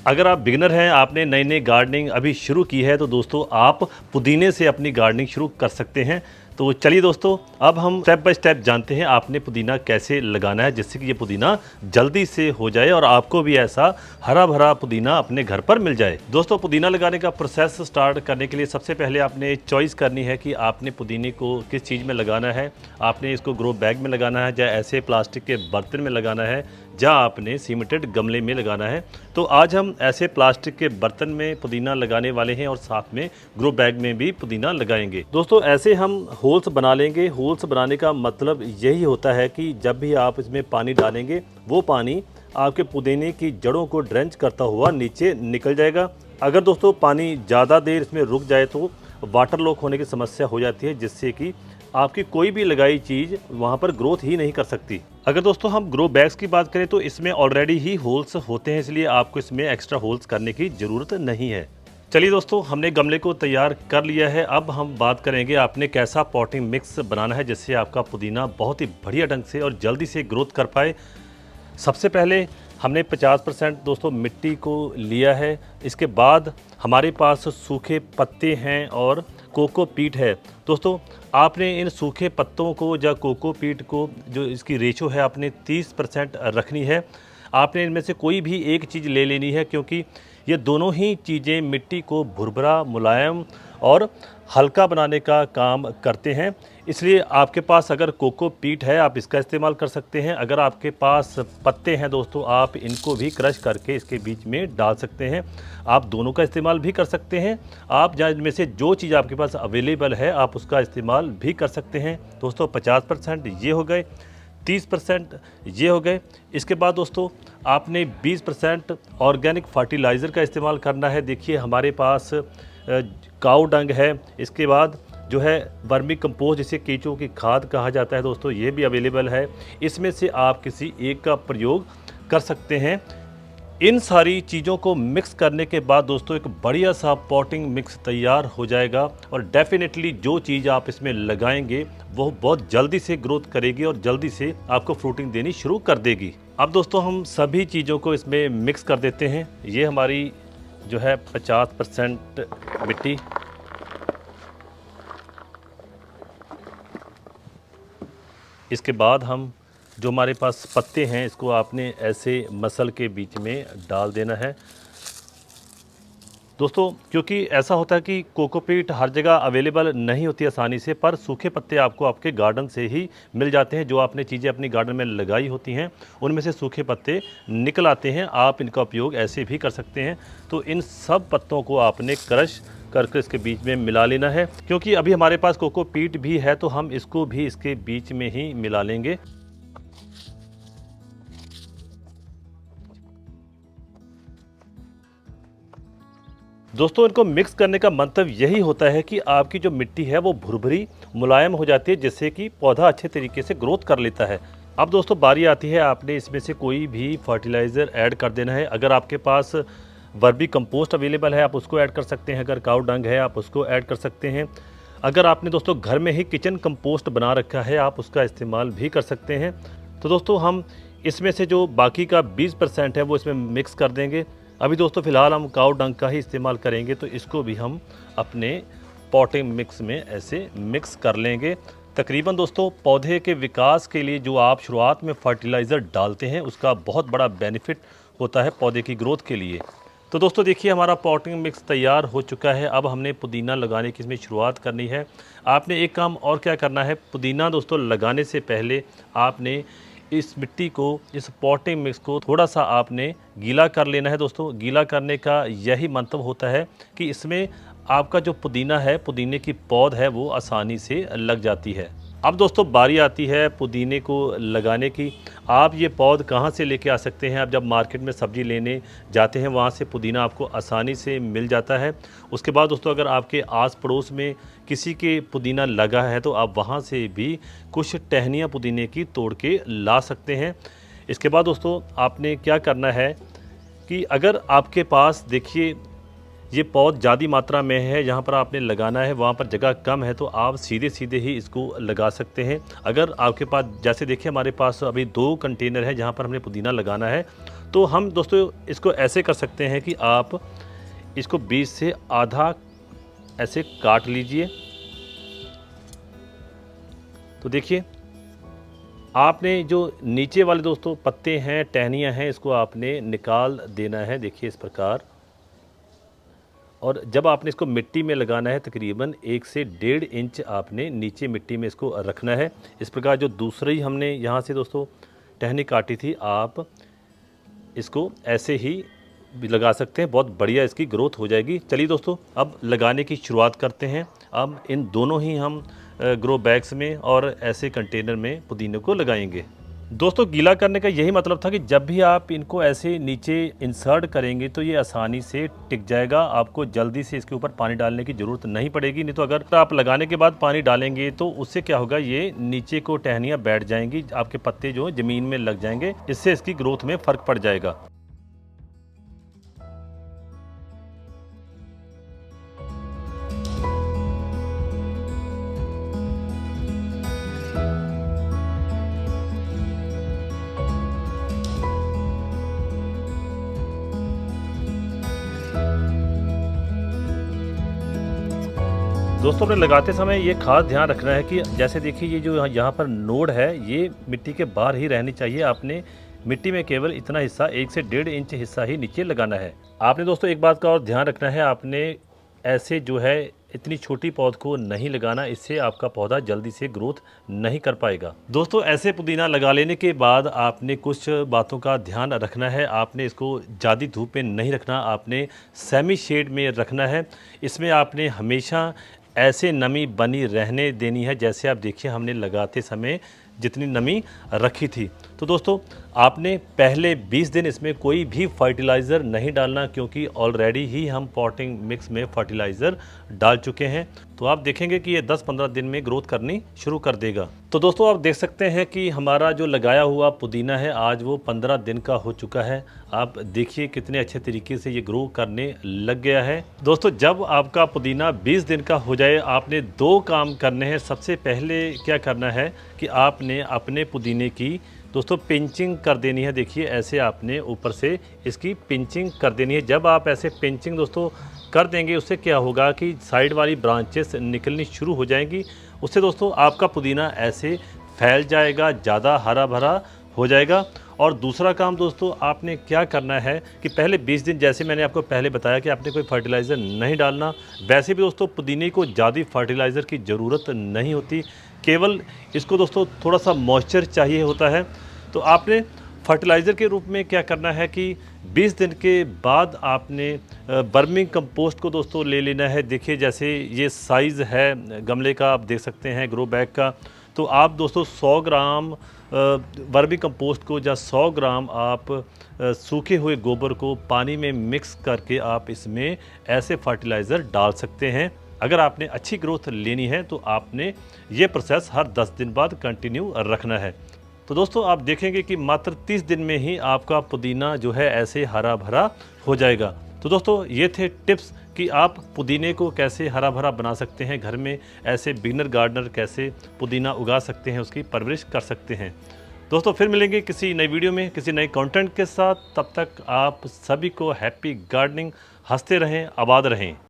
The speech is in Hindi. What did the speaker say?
अगर आप बिगिनर हैं, आपने नई नई गार्डनिंग अभी शुरू की है, तो दोस्तों आप पुदीने से अपनी गार्डनिंग शुरू कर सकते हैं। तो चलिए दोस्तों, अब हम स्टेप बाय स्टेप जानते हैं आपने पुदीना कैसे लगाना है, जिससे कि ये पुदीना जल्दी से हो जाए और आपको भी ऐसा हरा भरा पुदीना अपने घर पर मिल जाए। दोस्तों, पुदीना लगाने का प्रोसेस स्टार्ट करने के लिए सबसे पहले आपने चॉइस करनी है कि आपने पुदीने को किस चीज़ में लगाना है। आपने इसको ग्रो बैग में लगाना है, या ऐसे प्लास्टिक के बर्तन में लगाना है, या आपने सीमेंटेड गमले में लगाना है। तो आज हम ऐसे प्लास्टिक के बर्तन में पुदीना लगाने वाले हैं और साथ में ग्रो बैग में भी पुदीना लगाएंगे। दोस्तों, ऐसे हम होल्स बना लेंगे। होल्स बनाने का मतलब यही होता है कि जब भी आप इसमें पानी डालेंगे, वो पानी आपके पुदीने की जड़ों को ड्रेंच करता हुआ नीचे निकल जाएगा। अगर दोस्तों पानी ज़्यादा देर इसमें रुक जाए तो वाटर लॉक होने की समस्या हो जाती है, जिससे कि आपकी कोई भी लगाई चीज़ वहाँ पर ग्रोथ ही नहीं कर सकती। अगर दोस्तों हम ग्रो बैग्स की बात करें तो इसमें ऑलरेडी ही होल्स होते हैं, इसलिए आपको इसमें एक्स्ट्रा होल्स करने की ज़रूरत नहीं है। चलिए दोस्तों, हमने गमले को तैयार कर लिया है। अब हम बात करेंगे आपने कैसा पॉटिंग मिक्स बनाना है, जिससे आपका पुदीना बहुत ही बढ़िया ढंग से और जल्दी से ग्रोथ कर पाए। सबसे पहले हमने 50% दोस्तों मिट्टी को लिया है। इसके बाद हमारे पास सूखे पत्ते हैं और कोकोपीट है। दोस्तों, आपने इन सूखे पत्तों को या कोकोपीट को, जो इसकी रेशो है, आपने 30% रखनी है। आपने इनमें से कोई भी एक चीज़ ले लेनी है, क्योंकि ये दोनों ही चीज़ें मिट्टी को भुरभुरा, मुलायम और हल्का बनाने का काम करते हैं। इसलिए आपके पास अगर कोकोपीट है, आप इसका इस्तेमाल कर सकते हैं। अगर आपके पास पत्ते हैं दोस्तों, आप इनको भी क्रश करके इसके बीच में डाल सकते हैं। आप दोनों का इस्तेमाल भी कर सकते हैं। आप जहाँ इनमें से जो चीज़ आपके पास अवेलेबल है, आप उसका इस्तेमाल भी कर सकते हैं। दोस्तों, 50% ये हो गए, 30% ये हो गए। इसके बाद दोस्तों आपने 20% ऑर्गेनिक फर्टिलाइज़र का इस्तेमाल करना है। देखिए, हमारे पास काऊ डंग है। इसके बाद जो है वर्मी कंपोस्ट, जिसे केंचुओं की खाद कहा जाता है दोस्तों, ये भी अवेलेबल है। इसमें से आप किसी एक का प्रयोग कर सकते हैं। इन सारी चीज़ों को मिक्स करने के बाद दोस्तों एक बढ़िया सा पॉटिंग मिक्स तैयार हो जाएगा, और डेफिनेटली जो चीज़ आप इसमें लगाएंगे वो बहुत जल्दी से ग्रोथ करेगी और जल्दी से आपको फ्रूटिंग देनी शुरू कर देगी। अब दोस्तों हम सभी चीज़ों को इसमें मिक्स कर देते हैं। ये हमारी जो है 50% मिट्टी, इसके बाद हम जो हमारे पास पत्ते हैं, इसको आपने ऐसे मसल के बीच में डाल देना है। दोस्तों, क्योंकि ऐसा होता है कि कोकोपीट हर जगह अवेलेबल नहीं होती आसानी से, पर सूखे पत्ते आपको आपके गार्डन से ही मिल जाते हैं। जो आपने चीज़ें अपनी गार्डन में लगाई होती हैं, उनमें से सूखे पत्ते निकल आते हैं। आप इनका उपयोग ऐसे भी कर सकते हैं। तो इन सब पत्तों को आपने क्रश करके इसके बीच में मिला लेना है। क्योंकि अभी हमारे पास कोकोपीट भी है, तो हम इसको भी इसके बीच में ही मिला लेंगे। दोस्तों, इनको मिक्स करने का मंतव्य यही होता है कि आपकी जो मिट्टी है वो भुरभुरी, मुलायम हो जाती है, जिससे कि पौधा अच्छे तरीके से ग्रोथ कर लेता है। अब दोस्तों बारी आती है, आपने इसमें से कोई भी फर्टिलाइज़र ऐड कर देना है। अगर आपके पास वर्मी कंपोस्ट अवेलेबल है, आप उसको ऐड कर सकते हैं। अगर काऊ डंग है, आप उसको ऐड कर सकते हैं। अगर आपने दोस्तों घर में ही किचन कंपोस्ट बना रखा है, आप उसका इस्तेमाल भी कर सकते हैं। तो दोस्तों हम इसमें से जो बाकी का 20% है वो इसमें मिक्स कर देंगे। अभी दोस्तों फ़िलहाल हम काऊ डंग का ही इस्तेमाल करेंगे, तो इसको भी हम अपने पॉटिंग मिक्स में ऐसे मिक्स कर लेंगे। तकरीबन दोस्तों पौधे के विकास के लिए जो आप शुरुआत में फर्टिलाइज़र डालते हैं, उसका बहुत बड़ा बेनिफिट होता है पौधे की ग्रोथ के लिए। तो दोस्तों देखिए, हमारा पॉटिंग मिक्स तैयार हो चुका है। अब हमने पुदीना लगाने की इसमें शुरुआत करनी है। आपने एक काम और क्या करना है, पुदीना दोस्तों लगाने से पहले आपने इस मिट्टी को, इस पॉटिंग मिक्स को थोड़ा सा आपने गीला कर लेना है। दोस्तों, गीला करने का यही मंतव्य होता है कि इसमें आपका जो पुदीना है, पुदीने की पौध है, वो आसानी से लग जाती है। अब दोस्तों बारी आती है पुदीने को लगाने की। आप ये पौध कहाँ से लेके आ सकते हैं? आप जब मार्केट में सब्ज़ी लेने जाते हैं, वहाँ से पुदीना आपको आसानी से मिल जाता है। उसके बाद दोस्तों अगर आपके आस पड़ोस में किसी के पुदीना लगा है, तो आप वहाँ से भी कुछ टहनियाँ पुदीने की तोड़ के ला सकते हैं। इसके बाद दोस्तों आपने क्या करना है कि अगर आपके पास देखिए ये पौध ज़्यादा मात्रा में है, जहाँ पर आपने लगाना है वहाँ पर जगह कम है, तो आप सीधे सीधे ही इसको लगा सकते हैं। अगर आपके पास, जैसे देखिए हमारे पास अभी 2 कंटेनर है जहाँ पर हमने पुदीना लगाना है, तो हम दोस्तों इसको ऐसे कर सकते हैं कि आप इसको बीच से आधा ऐसे काट लीजिए। तो देखिए, आपने जो नीचे वाले दोस्तों पत्ते हैं, टहनियाँ हैं, इसको आपने निकाल देना है, देखिए इस प्रकार। और जब आपने इसको मिट्टी में लगाना है तकरीबन 1 से 1.5 इंच आपने नीचे मिट्टी में इसको रखना है। इस प्रकार जो दूसरी हमने यहाँ से दोस्तों टहनी काटी थी, आप इसको ऐसे ही भी लगा सकते हैं, बहुत बढ़िया इसकी ग्रोथ हो जाएगी। चलिए दोस्तों, अब लगाने की शुरुआत करते हैं। अब इन दोनों ही हम ग्रो बैग्स में और ऐसे कंटेनर में पुदीने को लगाएंगे। दोस्तों, गीला करने का यही मतलब था कि जब भी आप इनको ऐसे नीचे इंसर्ट करेंगे तो ये आसानी से टिक जाएगा। आपको जल्दी से इसके ऊपर पानी डालने की ज़रूरत नहीं पड़ेगी। नहीं तो अगर आप लगाने के बाद पानी डालेंगे तो उससे क्या होगा, ये नीचे को टहनियाँ बैठ जाएंगी, आपके पत्ते जो ज़मीन में लग जाएंगे, इससे इसकी ग्रोथ में फ़र्क पड़ जाएगा। दोस्तों, अपने लगाते समय ये खास ध्यान रखना है कि जैसे देखिए, ये जो यहाँ पर नोड है, ये मिट्टी के बाहर ही रहनी चाहिए। आपने मिट्टी में केवल इतना हिस्सा 1 से 1.5 इंच हिस्सा ही नीचे लगाना है। आपने दोस्तों एक बात का और ध्यान रखना है, आपने ऐसे जो है इतनी छोटी पौध को नहीं लगाना, इससे आपका पौधा जल्दी से ग्रोथ नहीं कर पाएगा। दोस्तों, ऐसे पुदीना लगा लेने के बाद आपने कुछ बातों का ध्यान रखना है। आपने इसको ज़्यादा धूप में नहीं रखना, आपने सेमी शेड में रखना है। इसमें आपने हमेशा ऐसे नमी बनी रहने देनी है, जैसे आप देखिए हमने लगाते समय जितनी नमी रखी थी। तो दोस्तों, आपने पहले 20 दिन इसमें कोई भी फर्टिलाइज़र नहीं डालना, क्योंकि ऑलरेडी ही हम पॉटिंग मिक्स में फर्टिलाइज़र डाल चुके हैं। तो आप देखेंगे कि ये 10-15 दिन में ग्रोथ करनी शुरू कर देगा। तो दोस्तों, आप देख सकते हैं कि हमारा जो लगाया हुआ पुदीना है, आज वो 15 दिन का हो चुका है। आप देखिए कितने अच्छे तरीके से ये ग्रो करने लग गया है। दोस्तों, जब आपका पुदीना 20 दिन का हो जाए, आपने 2 काम करने हैं। सबसे पहले क्या करना है कि आपने अपने पुदीने की दोस्तों पिंचिंग कर देनी है। देखिए, ऐसे आपने ऊपर से इसकी पिंचिंग कर देनी है। जब आप ऐसे पिंचिंग दोस्तों कर देंगे, उससे क्या होगा कि साइड वाली ब्रांचेस निकलनी शुरू हो जाएंगी। उससे दोस्तों आपका पुदीना ऐसे फैल जाएगा, ज़्यादा हरा भरा हो जाएगा। और दूसरा काम दोस्तों, आपने क्या करना है कि पहले 20 दिन, जैसे मैंने आपको पहले बताया कि आपने कोई फर्टिलाइज़र नहीं डालना। वैसे भी दोस्तों पुदीने को ज़्यादा फर्टिलाइज़र की ज़रूरत नहीं होती, केवल इसको दोस्तों थोड़ा सा मॉइस्चर चाहिए होता है। तो आपने फर्टिलाइज़र के रूप में क्या करना है कि 20 दिन के बाद आपने वर्मिंग कंपोस्ट को दोस्तों ले लेना है। देखिए, जैसे ये साइज़ है गमले का, आप देख सकते हैं ग्रो बैग का। तो आप दोस्तों 100 ग्राम वर्मी कंपोस्ट को या 100 ग्राम आप सूखे हुए गोबर को पानी में मिक्स करके आप इसमें ऐसे फर्टिलाइज़र डाल सकते हैं। अगर आपने अच्छी ग्रोथ लेनी है तो आपने ये प्रोसेस हर 10 दिन बाद कंटिन्यू रखना है। तो दोस्तों, आप देखेंगे कि मात्र 30 दिन में ही आपका पुदीना जो है ऐसे हरा भरा हो जाएगा। तो दोस्तों, ये थे टिप्स कि आप पुदीने को कैसे हरा भरा बना सकते हैं घर में, ऐसे बिगिनर गार्डनर कैसे पुदीना उगा सकते हैं, उसकी परवरिश कर सकते हैं। दोस्तों, फिर मिलेंगे किसी नई वीडियो में किसी नए कंटेंट के साथ। तब तक आप सभी को हैप्पी गार्डनिंग। हंसते रहें, आबाद रहें।